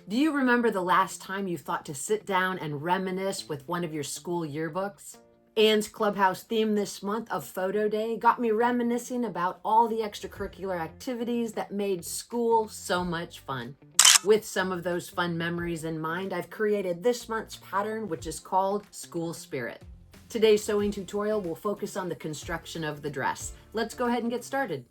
Do you remember the last time you thought to sit down and reminisce with one of your school yearbooks? Anne's Clubhouse theme this month of Photo Day got me reminiscing about all the extracurricular activities that made school so much fun. With some of those fun memories in mind, I've created this month's pattern, which is called School Spirit. Today's sewing tutorial will focus on the construction of the dress. Let's go ahead and get started.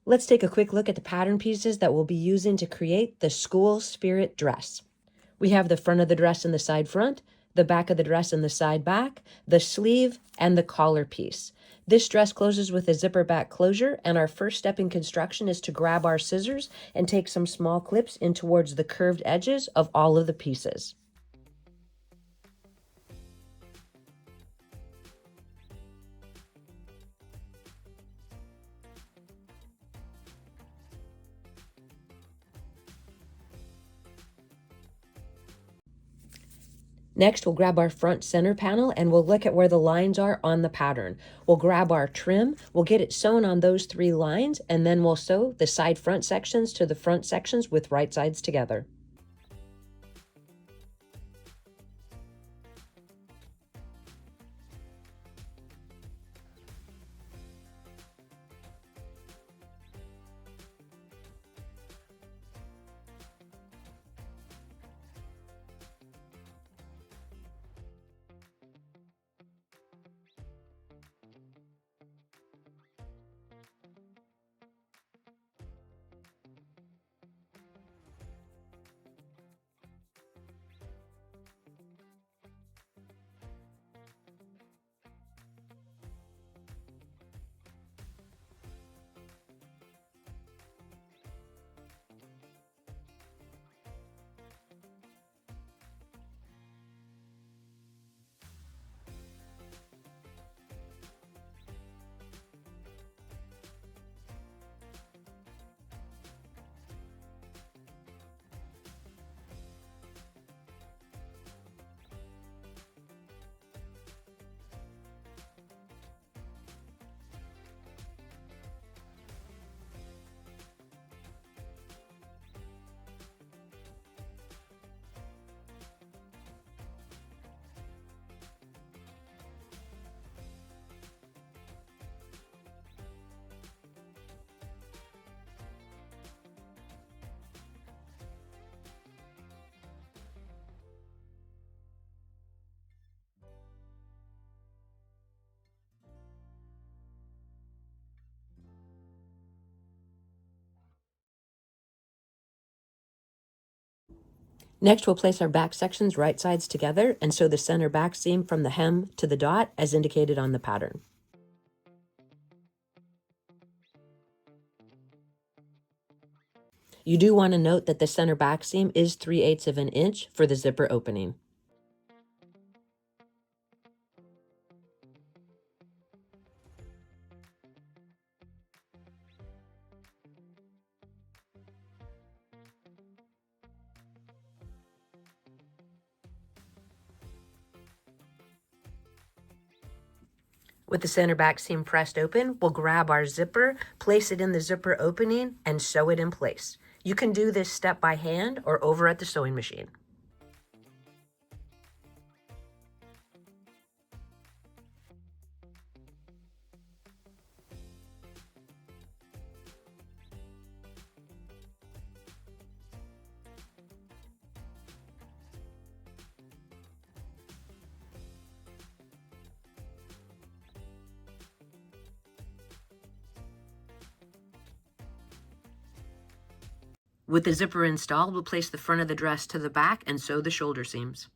Let's take a quick look at the pattern pieces that we'll be using to create the School Spirit dress. We have the front of the dress and the side front, the back of the dress and the side back, the sleeve, and the collar piece. This dress closes with a zipper back closure, and our first step in construction is to grab our scissors and take some small clips in towards the curved edges of all of the pieces. Next, we'll grab our front center panel and we'll look at where the lines are on the pattern. We'll grab our trim, we'll get it sewn on those 3 lines, and then we'll sew the side front sections to the front sections with right sides together. Next, we'll place our back sections right sides together and sew the center back seam from the hem to the dot as indicated on the pattern. You do want to note that the center back seam is 3/8 of an inch for the zipper opening. With the center back seam pressed open, we'll grab our zipper, place it in the zipper opening, and sew it in place. You can do this step by hand or over at the sewing machine. With the zipper installed, we'll place the front of the dress to the back and sew the shoulder seams.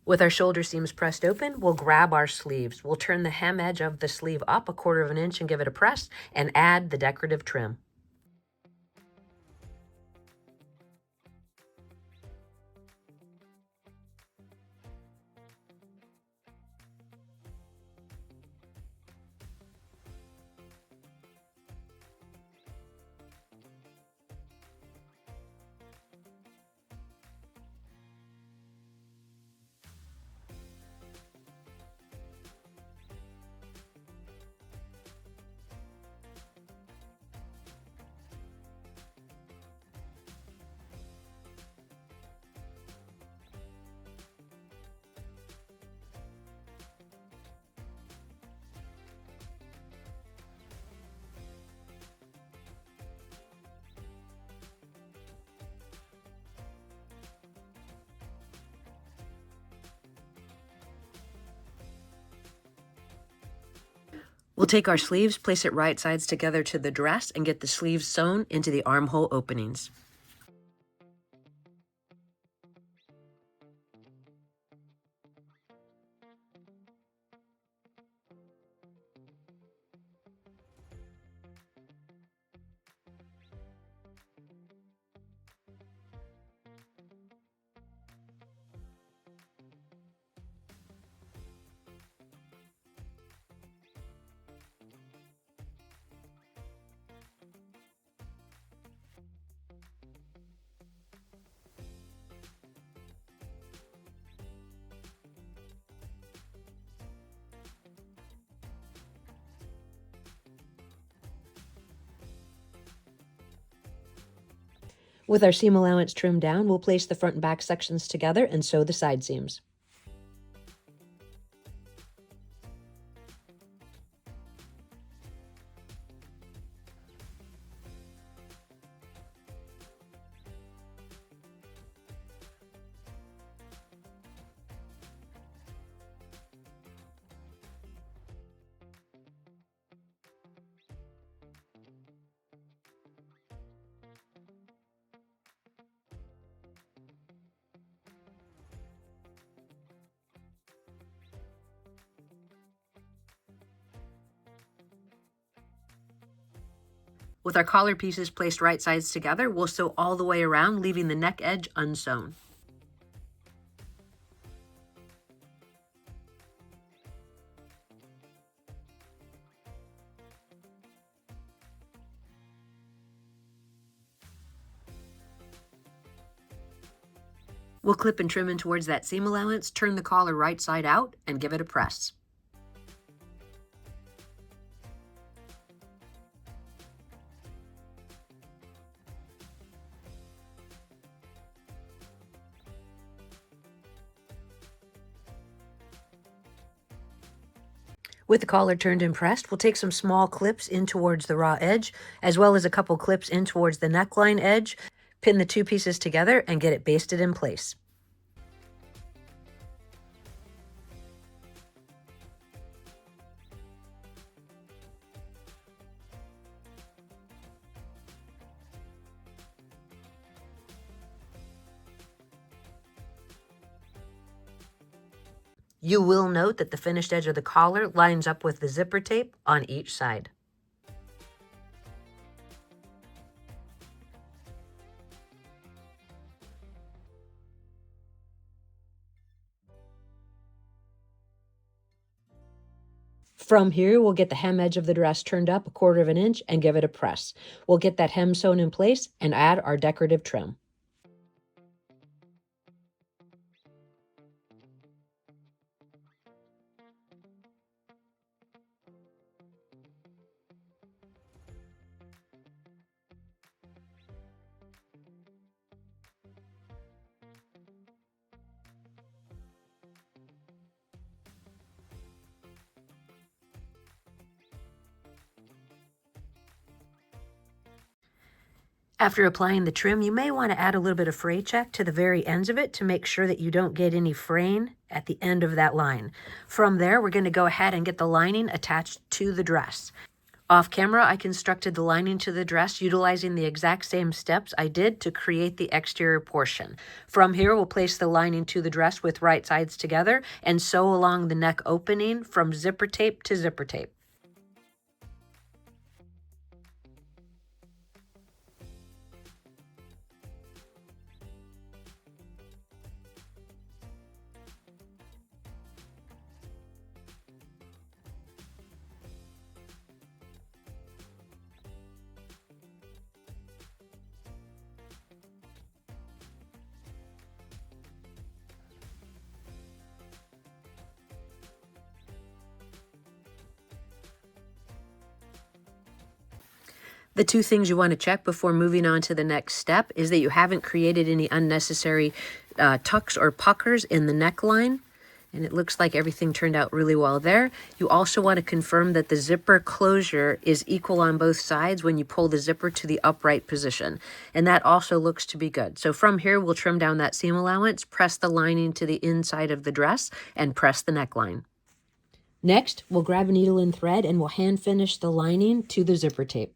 With our shoulder seams pressed open, we'll grab our sleeves. We'll turn the hem edge of the sleeve up 1/4 of an inch and give it a press and add the decorative trim. We'll take our sleeves, place it right sides together to the dress, and get the sleeves sewn into the armhole openings. With our seam allowance trimmed down, we'll place the front and back sections together and sew the side seams. With our collar pieces placed right sides together, we'll sew all the way around, leaving the neck edge unsewn. We'll clip and trim in towards that seam allowance, turn the collar right side out, and give it a press. With the collar turned and pressed, we'll take some small clips in towards the raw edge, as well as a couple clips in towards the neckline edge, pin the two pieces together, and get it basted in place. You will note that the finished edge of the collar lines up with the zipper tape on each side. From here, we'll get the hem edge of the dress turned up 1/4 of an inch and give it a press. We'll get that hem sewn in place and add our decorative trim. After applying the trim, you may want to add a little bit of fray check to the very ends of it to make sure that you don't get any fraying at the end of that line. From there, we're going to go ahead and get the lining attached to the dress. Off camera, I constructed the lining to the dress utilizing the exact same steps I did to create the exterior portion. From here, we'll place the lining to the dress with right sides together and sew along the neck opening from zipper tape to zipper tape. The two things you want to check before moving on to the next step is that you haven't created any unnecessary tucks or puckers in the neckline. And it looks like everything turned out really well there. You also want to confirm that the zipper closure is equal on both sides when you pull the zipper to the upright position. And that also looks to be good. So from here, we'll trim down that seam allowance, press the lining to the inside of the dress, and press the neckline. Next, we'll grab a needle and thread and we'll hand finish the lining to the zipper tape.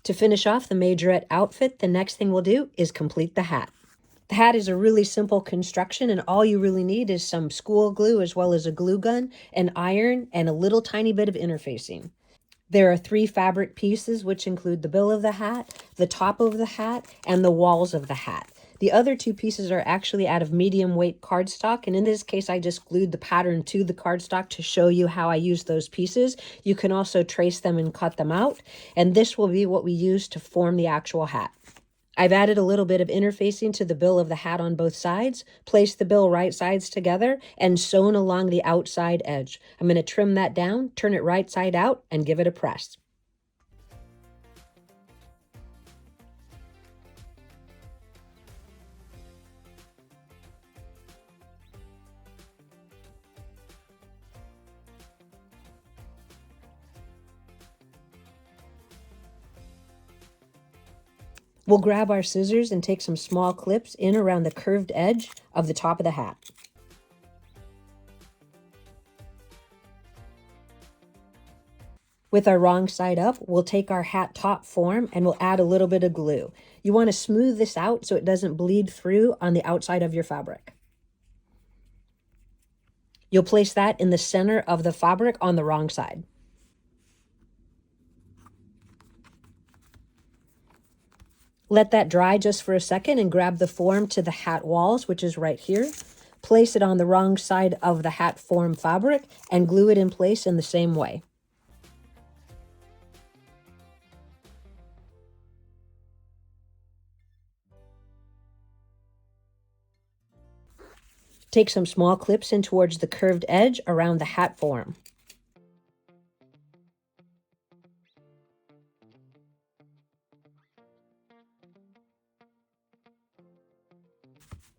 To finish off the Majorette outfit, the next thing we'll do is complete the hat. The hat is a really simple construction, and all you really need is some school glue as well as a glue gun, an iron, and a little tiny bit of interfacing. There are 3 fabric pieces, which include the bill of the hat, the top of the hat, and the walls of the hat. The other 2 pieces are actually out of medium weight cardstock, and in this case, I just glued the pattern to the cardstock to show you how I use those pieces. You can also trace them and cut them out, and this will be what we use to form the actual hat. I've added a little bit of interfacing to the bill of the hat on both sides, placed the bill right sides together, and sewn along the outside edge. I'm going to trim that down, turn it right side out, and give it a press. We'll grab our scissors and take some small clips in around the curved edge of the top of the hat. With our wrong side up, we'll take our hat top form and we'll add a little bit of glue. You want to smooth this out so it doesn't bleed through on the outside of your fabric. You'll place that in the center of the fabric on the wrong side. Let that dry just for a second and grab the form to the hat walls, which is right here. Place it on the wrong side of the hat form fabric and glue it in place in the same way. Take some small clips in towards the curved edge around the hat form.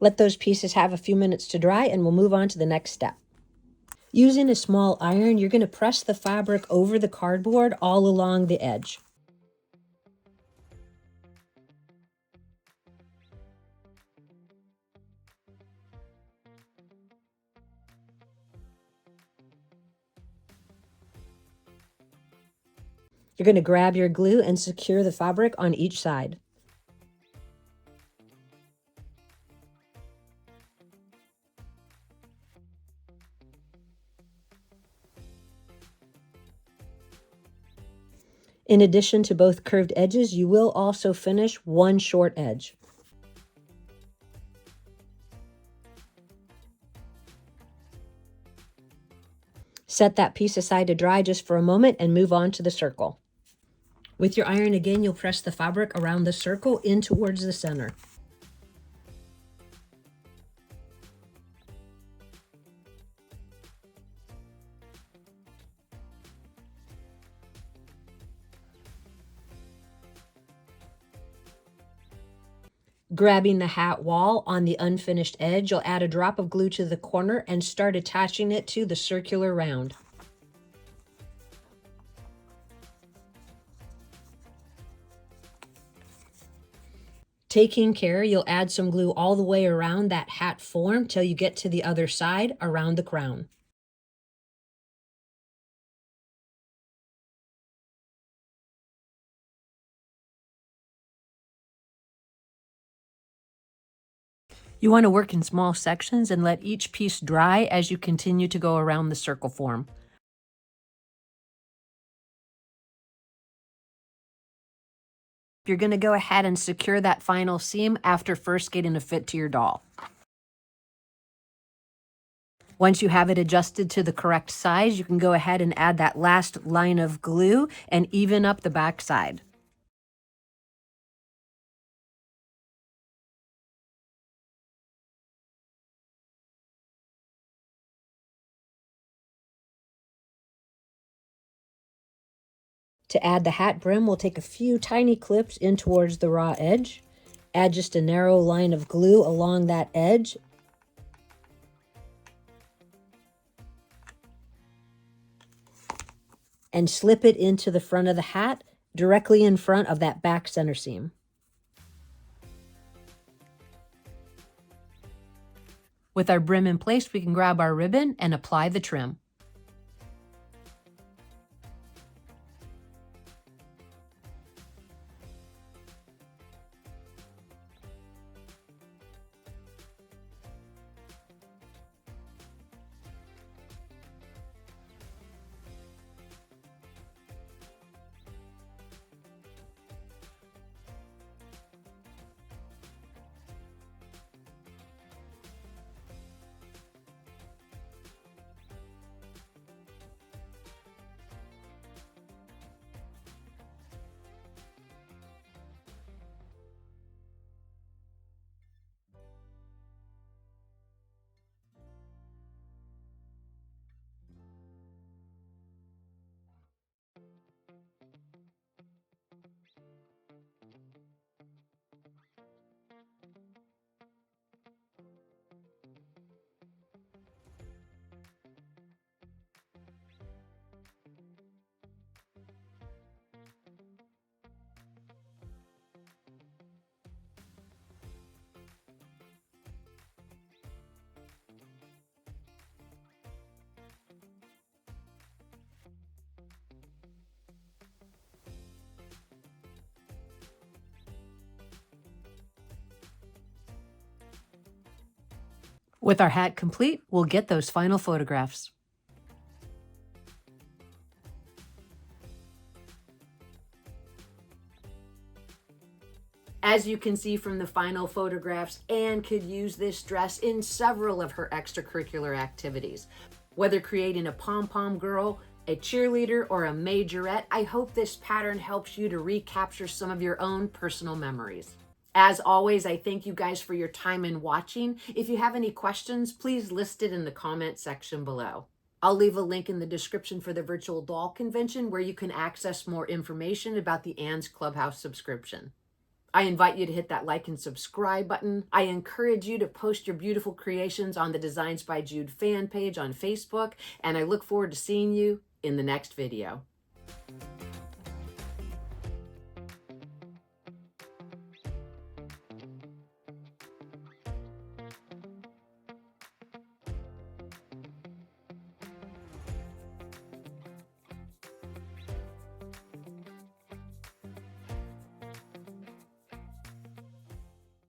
Let those pieces have a few minutes to dry and we'll move on to the next step. Using a small iron, you're going to press the fabric over the cardboard all along the edge. You're going to grab your glue and secure the fabric on each side. In addition to both curved edges, you will also finish one short edge. Set that piece aside to dry just for a moment and move on to the circle. With your iron again, you'll press the fabric around the circle in towards the center. Grabbing the hat wall on the unfinished edge, you'll add a drop of glue to the corner and start attaching it to the circular round. Taking care, you'll add some glue all the way around that hat form till you get to the other side around the crown. You want to work in small sections and let each piece dry as you continue to go around the circle form. You're going to go ahead and secure that final seam after first getting a fit to your doll. Once you have it adjusted to the correct size, you can go ahead and add that last line of glue and even up the back side. To add the hat brim, we'll take a few tiny clips in towards the raw edge. Add just a narrow line of glue along that edge. And slip it into the front of the hat, directly in front of that back center seam. With our brim in place, we can grab our ribbon and apply the trim. With our hat complete, we'll get those final photographs. As you can see from the final photographs, Anne could use this dress in several of her extracurricular activities. Whether creating a pom-pom girl, a cheerleader, or a majorette, I hope this pattern helps you to recapture some of your own personal memories. As always, I thank you guys for your time in watching. If you have any questions, please list it in the comment section below. I'll leave a link in the description for the virtual doll convention where you can access more information about the Anne's Clubhouse subscription. I invite you to hit that like and subscribe button. I encourage you to post your beautiful creations on the Designs by Jude fan page on Facebook, and I look forward to seeing you in the next video.